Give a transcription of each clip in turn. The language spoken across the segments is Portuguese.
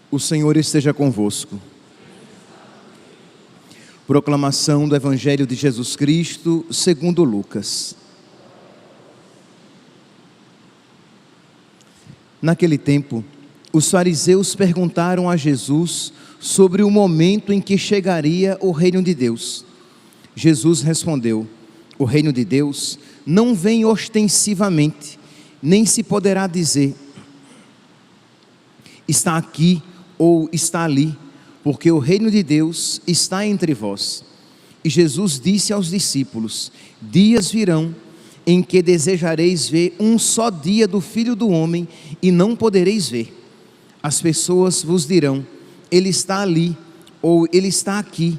O Senhor esteja convosco. Proclamação do Evangelho de Jesus Cristo segundo Lucas. Naquele tempo, os fariseus perguntaram a Jesus sobre o momento em que chegaria o reino de Deus. Jesus respondeu: o reino de Deus não vem ostensivamente, nem se poderá dizer, está aqui ou está ali, porque o reino de Deus está entre vós. E Jesus disse aos discípulos: dias virão em que desejareis ver um só dia do Filho do Homem e não podereis ver. As pessoas vos dirão: ele está ali, ou ele está aqui.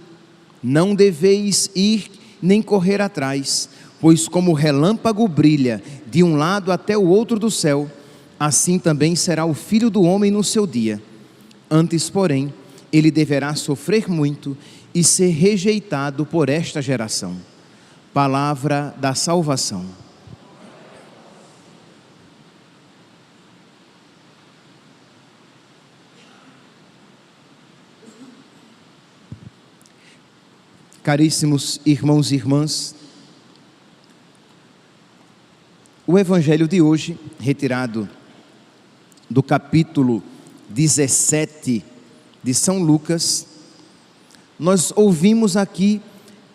Não deveis ir nem correr atrás, pois como o relâmpago brilha de um lado até o outro do céu, assim também será o Filho do Homem no seu dia. Antes, porém, ele deverá sofrer muito e ser rejeitado por esta geração. Palavra da salvação. Caríssimos irmãos e irmãs, o Evangelho de hoje, retirado do capítulo 17 de São Lucas, nós ouvimos aqui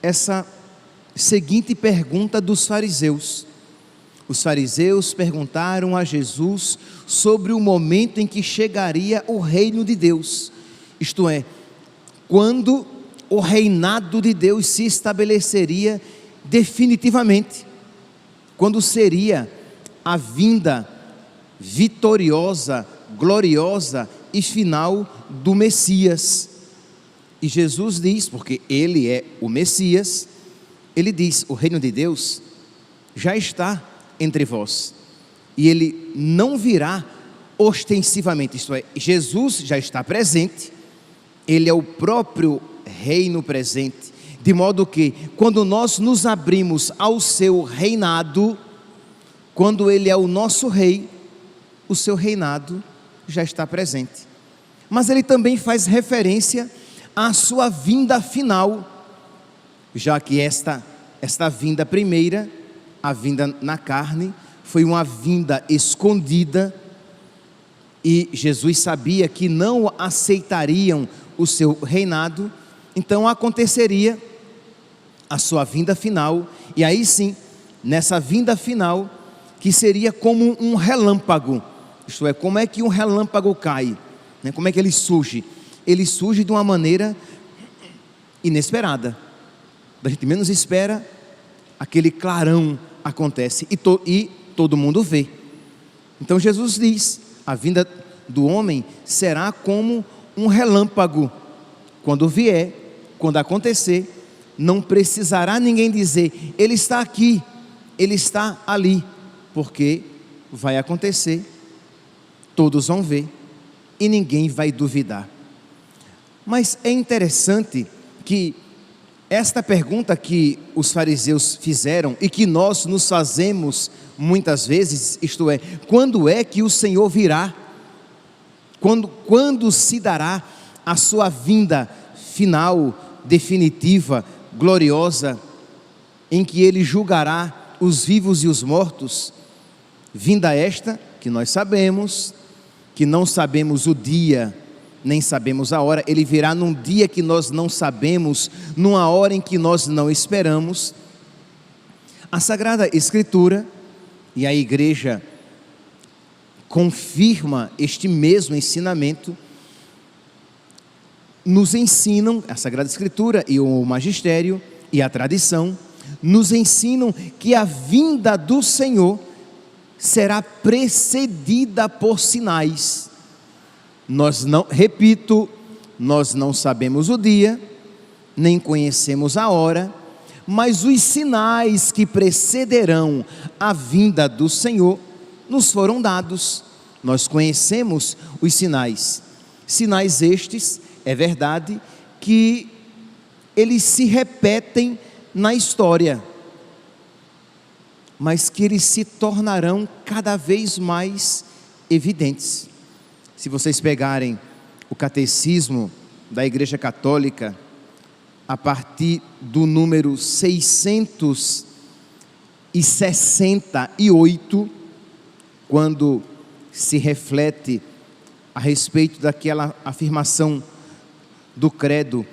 essa seguinte pergunta dos fariseus. Os fariseus perguntaram a Jesus sobre o momento em que chegaria o reino de Deus, isto é, quando o reinado de Deus se estabeleceria definitivamente, quando seria a vinda vitoriosa, gloriosa e final do Messias. E Jesus diz, porque ele é o Messias, ele diz: o reino de Deus já está entre vós, e ele não virá ostensivamente, isto é, Jesus já está presente, ele é o próprio reino presente, de modo que quando nós nos abrimos ao seu reinado, quando ele é o nosso rei, o seu reinado já está presente. Mas ele também faz referência à sua vinda final, já que esta vinda primeira, a vinda na carne, foi uma vinda escondida, e Jesus sabia que não aceitariam o seu reinado. Então aconteceria a sua vinda final, e aí sim, nessa vinda final, que seria como um relâmpago, isto é, como é que um relâmpago cai, né? Como é que ele surge? Ele surge de uma maneira inesperada, a gente menos espera, aquele clarão acontece, e todo mundo vê. Então Jesus diz: a vinda do homem será como um relâmpago. Quando vier, quando acontecer, não precisará ninguém dizer: ele está aqui, ele está ali, porque vai acontecer, todos vão ver e ninguém vai duvidar. Mas é interessante que esta pergunta que os fariseus fizeram e que nós nos fazemos muitas vezes, isto é, quando é que o Senhor virá? Quando se dará a sua vinda final, definitiva, gloriosa, em que ele julgará os vivos e os mortos? Vinda esta que nós sabemos, que não sabemos o dia, nem sabemos a hora. Ele virá num dia que nós não sabemos, numa hora em que nós não esperamos. A Sagrada Escritura e a Igreja confirma este mesmo ensinamento, nos ensinam, a Sagrada Escritura e o Magistério e a tradição, nos ensinam que a vinda do Senhor será precedida por sinais. Nós não sabemos o dia, nem conhecemos a hora, mas os sinais que precederão a vinda do Senhor nos foram dados. Nós conhecemos os sinais. Sinais estes, é verdade, que eles se repetem na história, mas que eles se tornarão cada vez mais evidentes. Se vocês pegarem o catecismo da Igreja Católica, a partir do número 668, quando se reflete a respeito daquela afirmação do credo,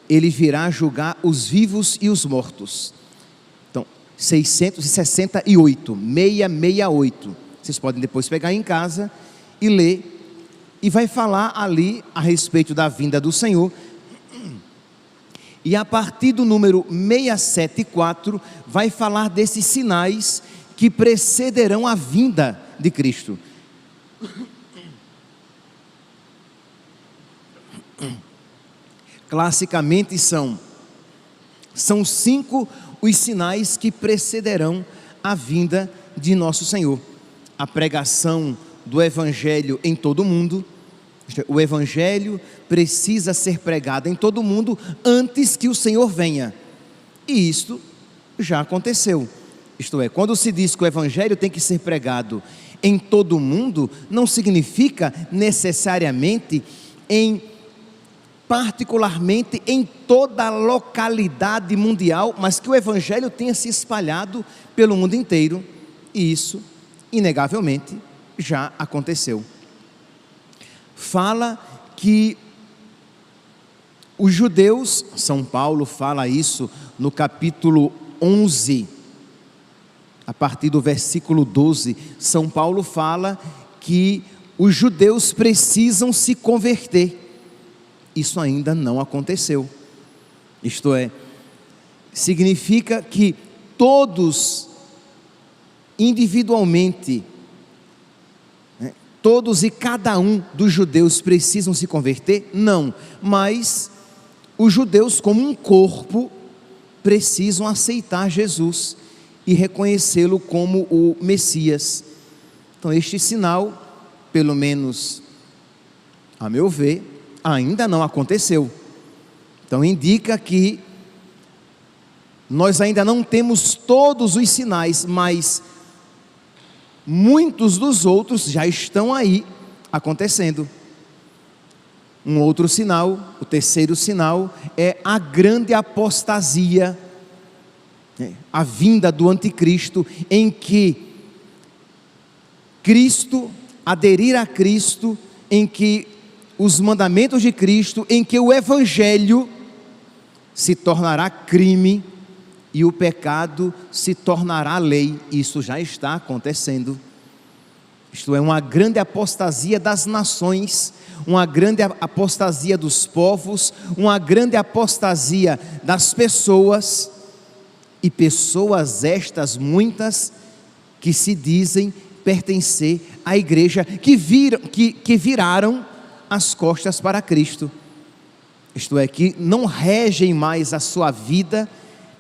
ele virá julgar os vivos e os mortos. Então, 668, 668. Vocês podem depois pegar em casa e ler, e vai falar ali a respeito da vinda do Senhor. E a partir do número 674, vai falar desses sinais que precederão a vinda de Cristo. Classicamente são 5 os sinais que precederão a vinda de nosso Senhor. A pregação do Evangelho em todo o mundo. O Evangelho precisa ser pregado em todo o mundo antes que o Senhor venha. E isto já aconteceu. Isto é, quando se diz que o Evangelho tem que ser pregado em todo o mundo, não significa necessariamente particularmente em toda a localidade mundial, mas que o Evangelho tenha se espalhado pelo mundo inteiro. E isso, inegavelmente, já aconteceu. Fala que os judeus, São Paulo fala isso no capítulo 11, a partir do versículo 12, São Paulo fala que os judeus precisam se converter. Isso ainda não aconteceu. Isto é, significa que todos, individualmente, todos e cada um dos judeus precisam se converter? Não, mas os judeus como um corpo precisam aceitar Jesus e reconhecê-lo como o Messias. Então este sinal, pelo menos a meu ver, ainda não aconteceu. Então indica que nós ainda não temos todos os sinais, mas muitos dos outros já estão aí acontecendo. Um outro sinal, o terceiro sinal, é a grande apostasia, a vinda do anticristo, em que Cristo, aderir a Cristo, em que os mandamentos de Cristo, em que o Evangelho se tornará crime e o pecado se tornará lei. Isso já está acontecendo. Isto é, uma grande apostasia das nações, uma grande apostasia dos povos, uma grande apostasia das pessoas, e pessoas estas muitas que se dizem pertencer à igreja, que viraram as costas para Cristo. Isto é, que não regem mais a sua vida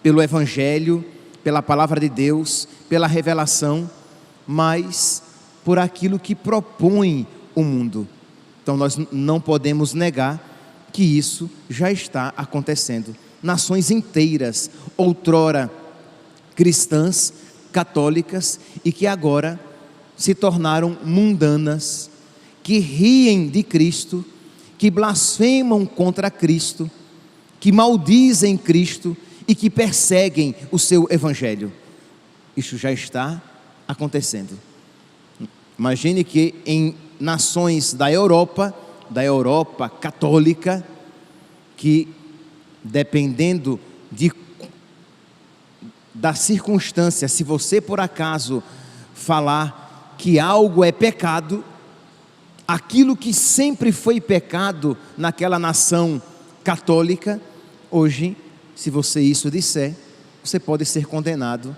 pelo Evangelho, pela palavra de Deus, pela revelação, mas por aquilo que propõe o mundo. Então nós não podemos negar que isso já está acontecendo. Nações inteiras, outrora cristãs, católicas, e que agora se tornaram mundanas, que riem de Cristo, que blasfemam contra Cristo, que maldizem Cristo e que perseguem o seu Evangelho. Isso já está acontecendo. Imagine que em nações da Europa católica, que dependendo da circunstância, se você por acaso falar que algo é pecado, aquilo que sempre foi pecado naquela nação católica, hoje, se você isso disser, você pode ser condenado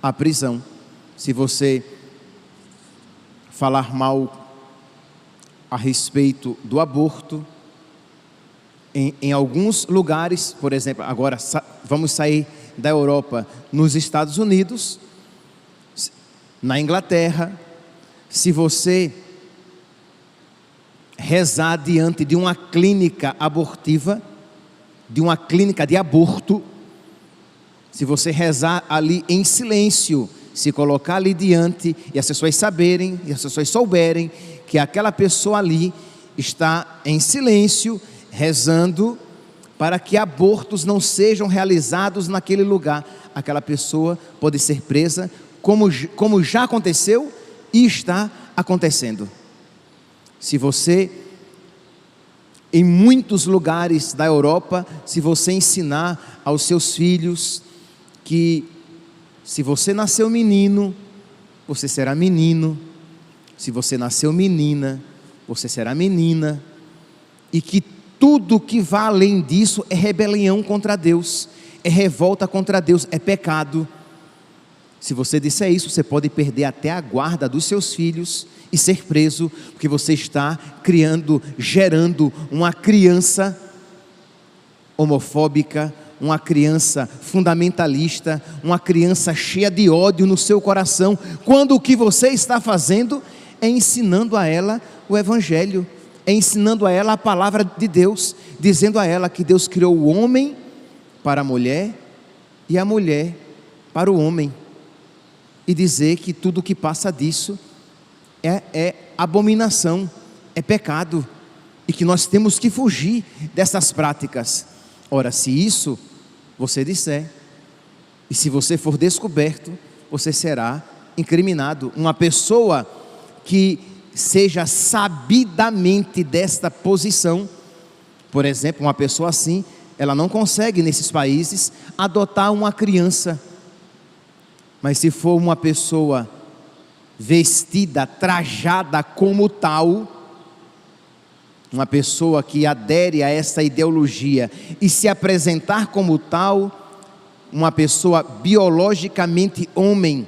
à prisão. Se você falar mal a respeito do aborto, em alguns lugares, por exemplo, agora vamos sair da Europa, nos Estados Unidos, na Inglaterra, se você rezar diante de uma clínica abortiva, de uma clínica de aborto, se você rezar ali em silêncio, se colocar ali diante, e as pessoas saberem, e as pessoas souberem que aquela pessoa ali está em silêncio, rezando para que abortos não sejam realizados naquele lugar, aquela pessoa pode ser presa, como já aconteceu e está acontecendo. Se você, em muitos lugares da Europa, se você ensinar aos seus filhos que se você nasceu menino, você será menino, se você nasceu menina, você será menina, e que tudo que vá além disso é rebelião contra Deus, é revolta contra Deus, é pecado. Se você disser isso, você pode perder até a guarda dos seus filhos e ser preso, porque você está gerando uma criança homofóbica, uma criança fundamentalista, uma criança cheia de ódio no seu coração, quando o que você está fazendo é ensinando a ela o Evangelho, é ensinando a ela a palavra de Deus, dizendo a ela que Deus criou o homem para a mulher e a mulher para o homem, e dizer que tudo que passa disso é abominação, é pecado, e que nós temos que fugir dessas práticas. Ora, se isso você disser, e se você for descoberto, você será incriminado. Uma pessoa que seja sabidamente desta posição, por exemplo, uma pessoa assim, ela não consegue nesses países adotar uma criança, mas se for uma pessoa vestida, trajada como tal, uma pessoa que adere a essa ideologia e se apresentar como tal, uma pessoa biologicamente homem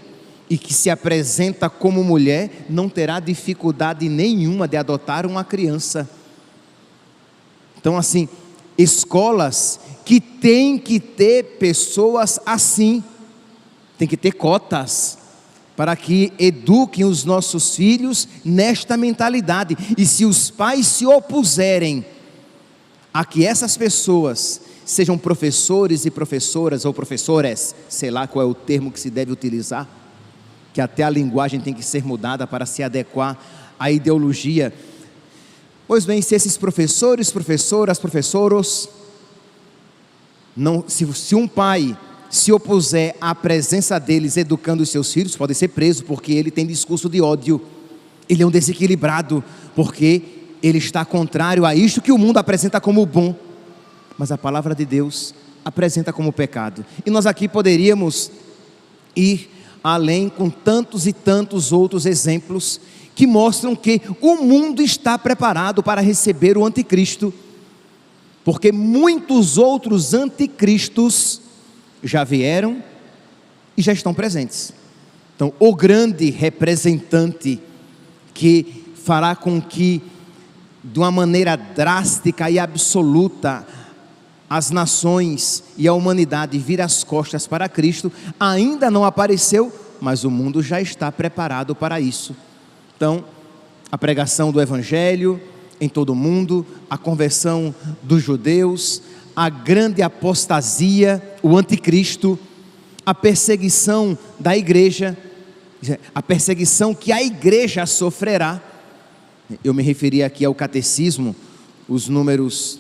e que se apresenta como mulher, não terá dificuldade nenhuma de adotar uma criança. Então, assim, escolas que têm que ter pessoas assim, tem que ter cotas, para que eduquem os nossos filhos nesta mentalidade. E se os pais se opuserem a que essas pessoas sejam professores e professoras, ou professores, sei lá qual é o termo que se deve utilizar, que até a linguagem tem que ser mudada para se adequar à ideologia. Pois bem, se esses professores, professoras, professoros, se um pai se opuser à presença deles educando os seus filhos, pode ser preso, porque ele tem discurso de ódio, ele é um desequilibrado, porque ele está contrário a isto que o mundo apresenta como bom, mas a palavra de Deus apresenta como pecado. E nós aqui poderíamos ir além com tantos e tantos outros exemplos que mostram que o mundo está preparado para receber o anticristo, porque muitos outros anticristos já vieram e já estão presentes. Então, o grande representante que fará com que, de uma maneira drástica e absoluta, as nações e a humanidade virem as costas para Cristo, ainda não apareceu, mas o mundo já está preparado para isso. Então, a pregação do Evangelho em todo o mundo, a conversão dos judeus, a grande apostasia, o anticristo, a perseguição da igreja, a perseguição que a igreja sofrerá. Eu me referi aqui ao catecismo, os números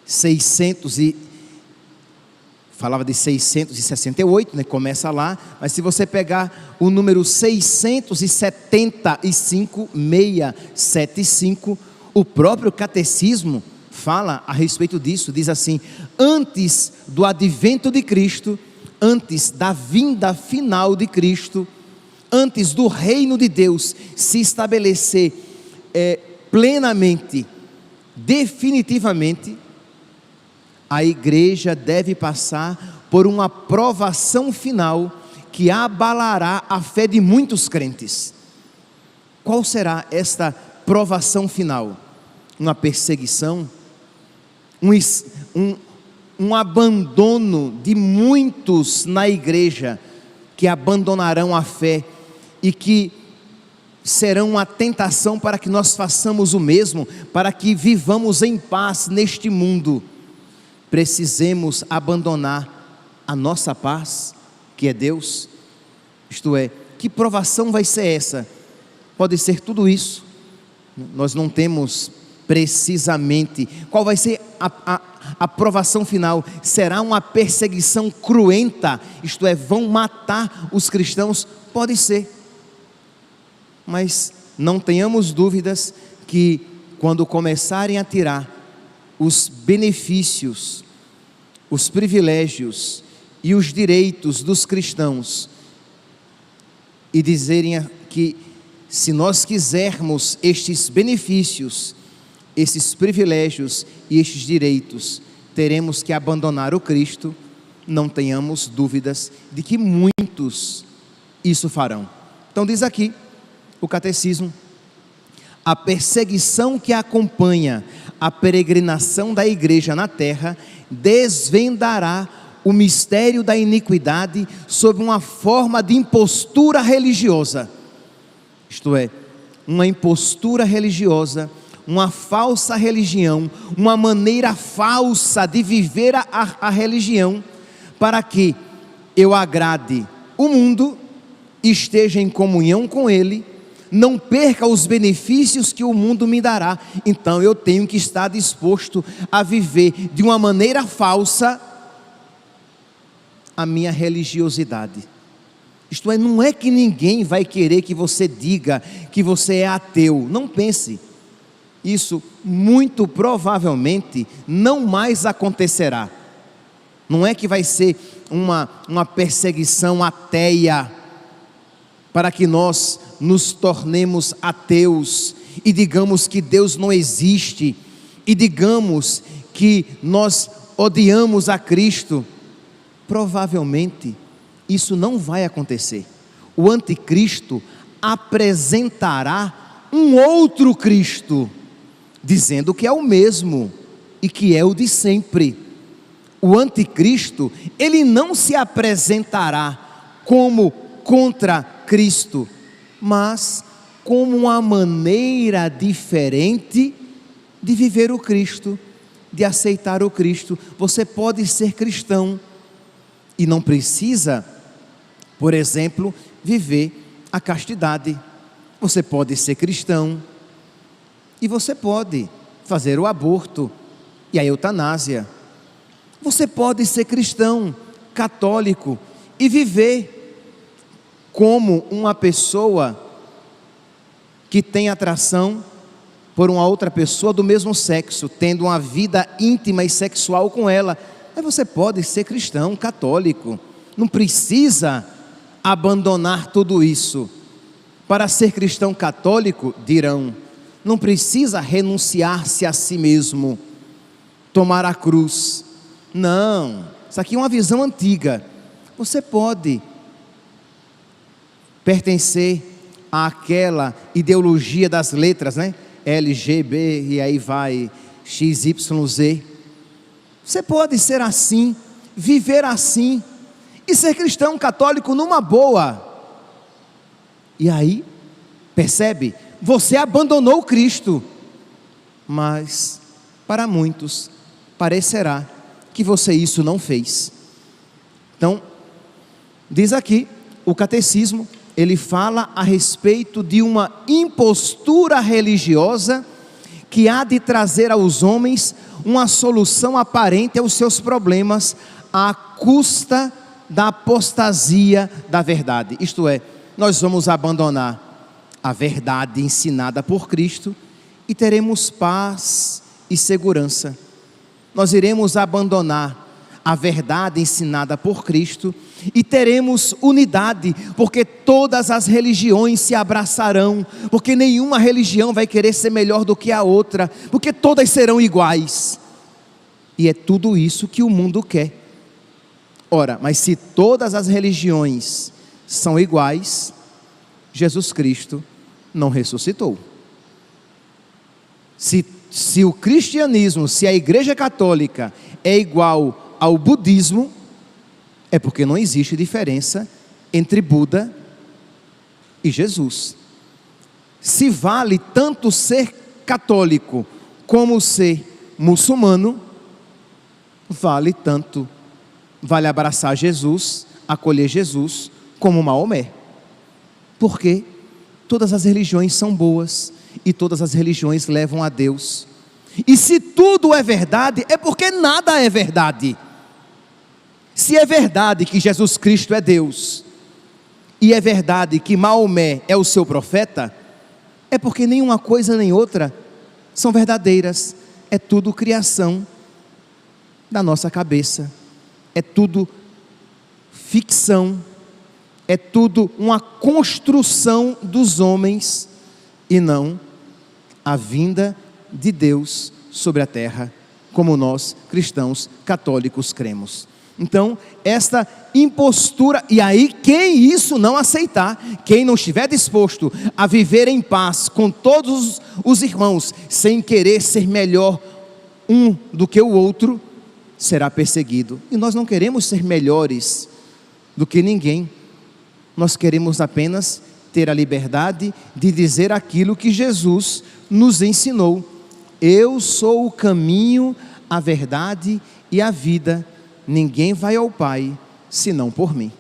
668, né? Começa lá, mas se você pegar o número 675, o próprio catecismo fala a respeito disso, diz assim: antes do advento de Cristo, antes da vinda final de Cristo, antes do reino de Deus se estabelecer plenamente, definitivamente, a igreja deve passar por uma provação final que abalará a fé de muitos crentes. Qual será esta provação final? Uma perseguição, um abandono de muitos na igreja, que abandonarão a fé e que serão uma tentação para que nós façamos o mesmo, para que vivamos em paz neste mundo. Precisemos abandonar a nossa paz, que é Deus. Isto é, que provação vai ser essa? pode ser tudo isso. Nós não temos precisamente qual vai ser a provação final. Será uma perseguição cruenta, isto é, vão matar os cristãos? Pode ser, mas não tenhamos dúvidas que quando começarem a tirar os benefícios, os privilégios e os direitos dos cristãos e dizerem que se nós quisermos estes benefícios, esses privilégios e estes direitos, teremos que abandonar o Cristo, não tenhamos dúvidas de que muitos isso farão. Então diz aqui o catecismo: a perseguição que acompanha a peregrinação da igreja na terra desvendará o mistério da iniquidade sob uma forma de impostura religiosa. Isto é, uma impostura religiosa, uma falsa religião, uma maneira falsa de viver a religião, para que eu agrade o mundo, esteja em comunhão com ele, não perca os benefícios que o mundo me dará. Então eu tenho que estar disposto a viver de uma maneira falsa a minha religiosidade. Isto é, não é que ninguém vai querer que você diga que você é ateu. Não pense. Isso muito provavelmente não mais acontecerá. Não é que vai ser uma perseguição ateia para que nós nos tornemos ateus e digamos que Deus não existe e digamos que nós odiamos a Cristo. Provavelmente isso não vai acontecer. O anticristo apresentará um outro Cristo, dizendo que é o mesmo e que é o de sempre. O anticristo, ele não se apresentará como contra Cristo, mas como uma maneira diferente de viver o Cristo, de aceitar o Cristo. Você pode ser cristão e não precisa, por exemplo, viver a castidade. Você pode ser cristão e você pode fazer o aborto e a eutanásia. Você pode ser cristão, católico e viver como uma pessoa que tem atração por uma outra pessoa do mesmo sexo, tendo uma vida íntima e sexual com ela. Mas você pode ser cristão, católico, não precisa abandonar tudo isso. Para ser cristão católico, dirão, não precisa renunciar-se a si mesmo, tomar a cruz. Não, isso aqui é uma visão antiga. Você pode pertencer àquela ideologia das letras, né? LGB e aí vai XYZ. Você pode ser assim, viver assim e ser cristão católico numa boa. E aí, percebe? Você abandonou Cristo, mas para muitos parecerá que você isso não fez. Então, diz aqui o catecismo, ele fala a respeito de uma impostura religiosa que há de trazer aos homens uma solução aparente aos seus problemas à custa da apostasia da verdade. Isto é, nós vamos abandonar a verdade ensinada por Cristo e teremos paz e segurança. Nós iremos abandonar a verdade ensinada por Cristo e teremos unidade, porque todas as religiões se abraçarão, porque nenhuma religião vai querer ser melhor do que a outra, porque todas serão iguais. E é tudo isso que o mundo quer. Ora, mas se todas as religiões são iguais, Jesus Cristo não ressuscitou. Se o cristianismo, se a igreja católica é igual ao budismo, é porque não existe diferença entre Buda e Jesus. Se vale tanto ser católico como ser muçulmano, vale abraçar Jesus, acolher Jesus como Maomé. Porque todas as religiões são boas e todas as religiões levam a Deus. E se tudo é verdade, é porque nada é verdade. Se é verdade que Jesus Cristo é Deus, e é verdade que Maomé é o seu profeta, é porque nenhuma coisa nem outra são verdadeiras. É tudo criação da nossa cabeça, é tudo ficção, é tudo uma construção dos homens e não a vinda de Deus sobre a terra, como nós cristãos católicos cremos. Então, esta impostura, e aí quem isso não aceitar, quem não estiver disposto a viver em paz com todos os irmãos, sem querer ser melhor um do que o outro, será perseguido. E nós não queremos ser melhores do que ninguém, nós queremos apenas ter a liberdade de dizer aquilo que Jesus nos ensinou: eu sou o caminho, a verdade e a vida. Ninguém vai ao Pai senão por mim.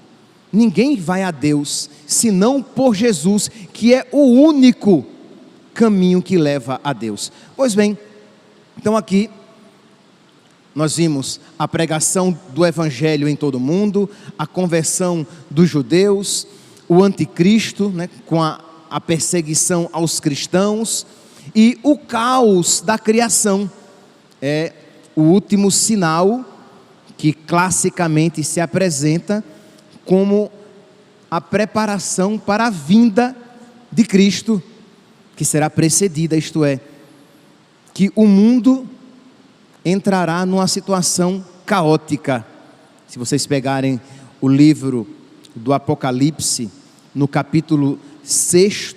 Ninguém vai a Deus senão por Jesus, que é o único caminho que leva a Deus. Pois bem, então aqui nós vimos a pregação do Evangelho em todo o mundo, a conversão dos judeus, o anticristo, com a perseguição aos cristãos, e o caos da criação. É o último sinal que classicamente se apresenta como a preparação para a vinda de Cristo, que será precedida, isto é, que o mundo entrará numa situação caótica. Se vocês pegarem o livro do Apocalipse, no capítulo 6,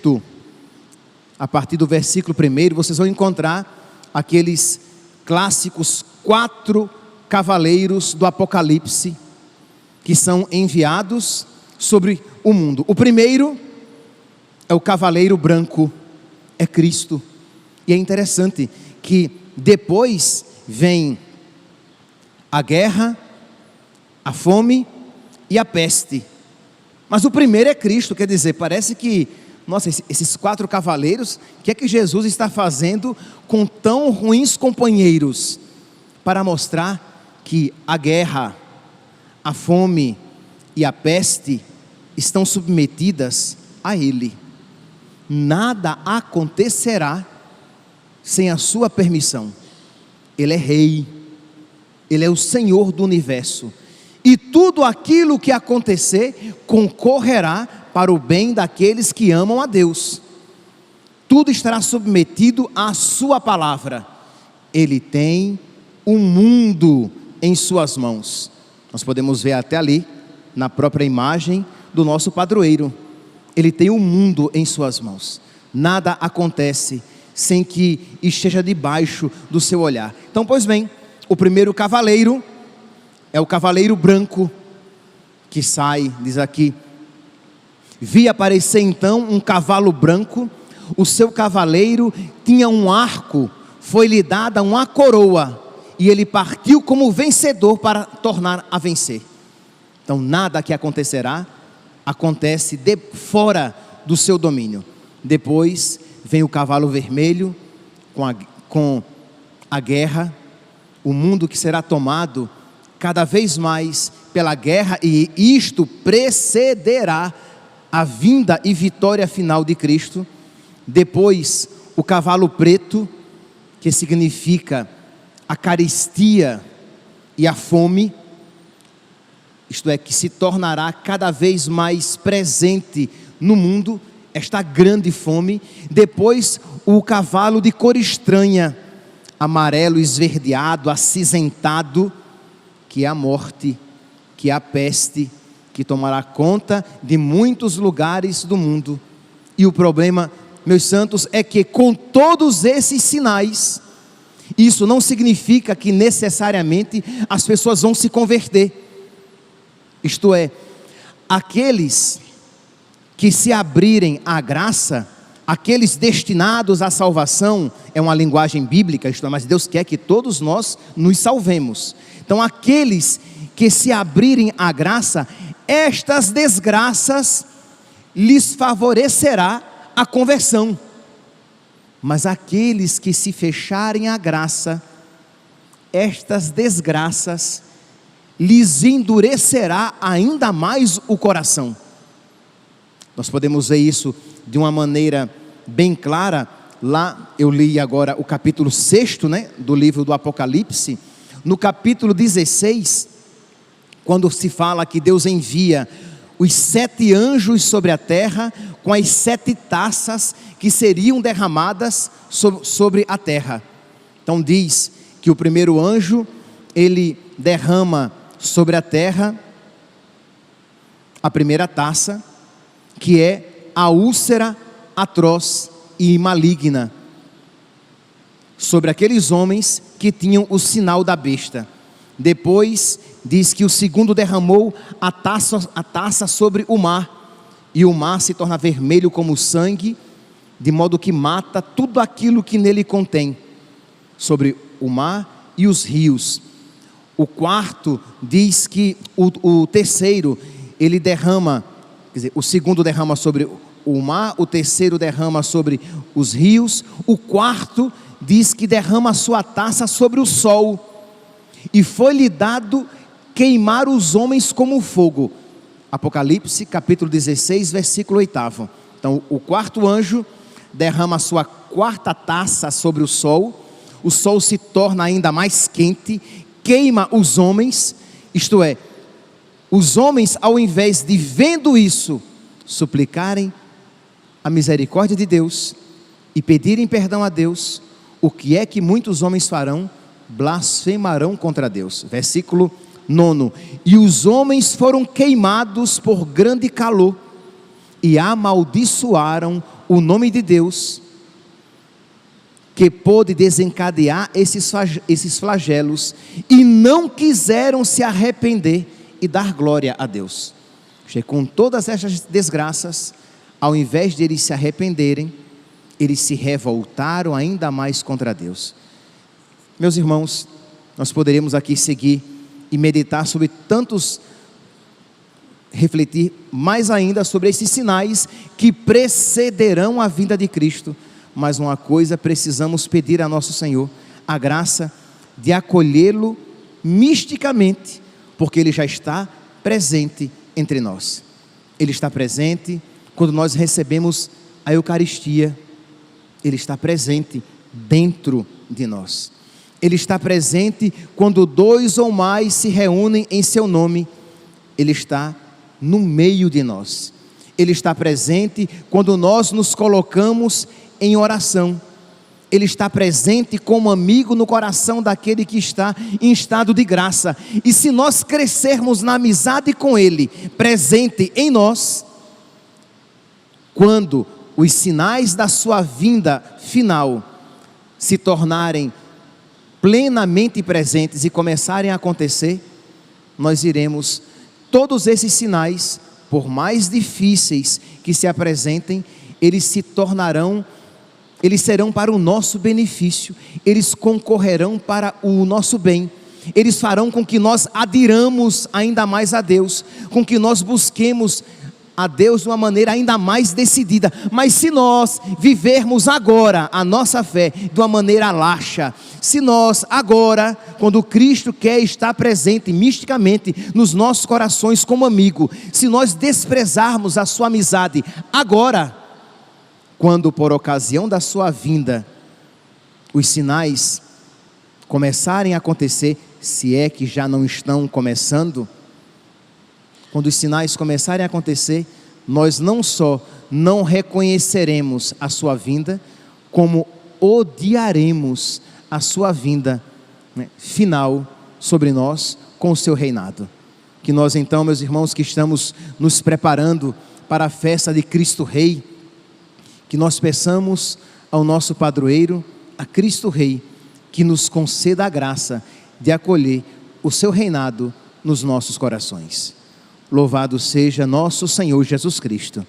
a partir do versículo 1, vocês vão encontrar aqueles clássicos 4 cavaleiros do Apocalipse, que são enviados sobre o mundo. O primeiro é o cavaleiro branco, é Cristo. E é interessante que depois vem a guerra, a fome e a peste. Mas o primeiro é Cristo, quer dizer, parece que, nossa, esses 4 cavaleiros, o que é que Jesus está fazendo com tão ruins companheiros? Para mostrar que a guerra, a fome e a peste estão submetidas a Ele. Nada acontecerá sem a sua permissão. Ele é rei, Ele é o Senhor do universo, e tudo aquilo que acontecer concorrerá para o bem daqueles que amam a Deus. Tudo estará submetido à sua palavra. Ele tem o mundo em suas mãos. Nós podemos ver até ali, na própria imagem do nosso padroeiro. Ele tem o mundo em suas mãos. Nada acontece sem que esteja debaixo do seu olhar. Então, pois bem, o primeiro cavaleiro é o cavaleiro branco, que sai, diz aqui: vi aparecer então um cavalo branco, o seu cavaleiro tinha um arco, foi-lhe dada uma coroa, e ele partiu como vencedor para tornar a vencer. Então nada que acontecerá, acontece de fora do seu domínio. Depois vem o cavalo vermelho, com a guerra, o mundo que será tomado cada vez mais pela guerra, e isto precederá a vinda e vitória final de Cristo. Depois o cavalo preto, que significa a carestia e a fome, isto é, que se tornará cada vez mais presente no mundo, esta grande fome. Depois o cavalo de cor estranha, amarelo, esverdeado, acinzentado, que é a morte, que é a peste, que tomará conta de muitos lugares do mundo. E o problema, meus santos, é que com todos esses sinais, isso não significa que necessariamente as pessoas vão se converter. Isto é, aqueles que se abrirem à graça, aqueles destinados à salvação, é uma linguagem bíblica, isto é, mas Deus quer que todos nós nos salvemos. Então aqueles que se abrirem à graça, estas desgraças lhes favorecerá a conversão. Mas aqueles que se fecharem à graça, estas desgraças lhes endurecerá ainda mais o coração. Nós podemos ver isso de uma maneira bem clara. Lá eu li agora o capítulo 6, do livro do Apocalipse. No capítulo 16, quando se fala que Deus envia os 7 anjos sobre a terra, com as 7 taças que seriam derramadas sobre a terra. Então diz que o primeiro anjo, ele derrama sobre a terra a primeira taça, que é a úlcera atroz e maligna, sobre aqueles homens que tinham o sinal da besta. Depois diz que o segundo derramou a taça sobre o mar, e o mar se torna vermelho como sangue, de modo que mata tudo aquilo que nele contém, sobre o mar e os rios. O quarto diz que o terceiro, ele derrama, quer dizer, o segundo derrama sobre o mar, o terceiro derrama sobre os rios, o quarto diz que derrama a sua taça sobre o sol, e foi-lhe dado queimar os homens como fogo. Apocalipse capítulo 16, versículo 8. Então o quarto anjo derrama a sua quarta taça sobre o sol se torna ainda mais quente, queima os homens, isto é, os homens, ao invés de, vendo isso, suplicarem a misericórdia de Deus e pedirem perdão a Deus, o que é que muitos homens farão? Blasfemarão contra Deus. Versículo 9: e os homens foram queimados por grande calor, e amaldiçoaram o nome de Deus, que pôde desencadear esses flagelos, e não quiseram se arrepender e dar glória a Deus. Com todas essas desgraças, ao invés de eles se arrependerem, eles se revoltaram ainda mais contra Deus. Meus irmãos, nós poderíamos aqui seguir e meditar sobre tantos, refletir mais ainda sobre esses sinais que precederão a vinda de Cristo. Mas uma coisa precisamos pedir a nosso Senhor: a graça de acolhê-lo misticamente, porque Ele já está presente entre nós. Ele está presente quando nós recebemos a Eucaristia. Ele está presente dentro de nós. Ele está presente quando 2 ou mais se reúnem em seu nome. Ele está no meio de nós. Ele está presente quando nós nos colocamos em oração. Ele está presente como amigo no coração daquele que está em estado de graça. E se nós crescermos na amizade com Ele, presente em nós, quando os sinais da sua vinda final se tornarem plenamente presentes e começarem a acontecer, nós iremos, todos esses sinais, por mais difíceis que se apresentem, eles serão para o nosso benefício, eles concorrerão para o nosso bem, eles farão com que nós adiramos ainda mais a Deus, com que nós busquemos a Deus de uma maneira ainda mais decidida. Mas se nós vivermos agora a nossa fé de uma maneira laxa, se nós agora, quando Cristo quer estar presente misticamente nos nossos corações como amigo, se nós desprezarmos a sua amizade agora, quando por ocasião da sua vinda os sinais começarem a acontecer, se é que já não estão começando, quando os sinais começarem a acontecer, nós não só não reconheceremos a sua vinda, como odiaremos a sua vinda final sobre nós com o seu reinado. Que nós então, meus irmãos, que estamos nos preparando para a festa de Cristo Rei, que nós peçamos ao nosso padroeiro, a Cristo Rei, que nos conceda a graça de acolher o seu reinado nos nossos corações. Louvado seja nosso Senhor Jesus Cristo,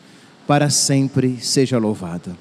para sempre seja louvado.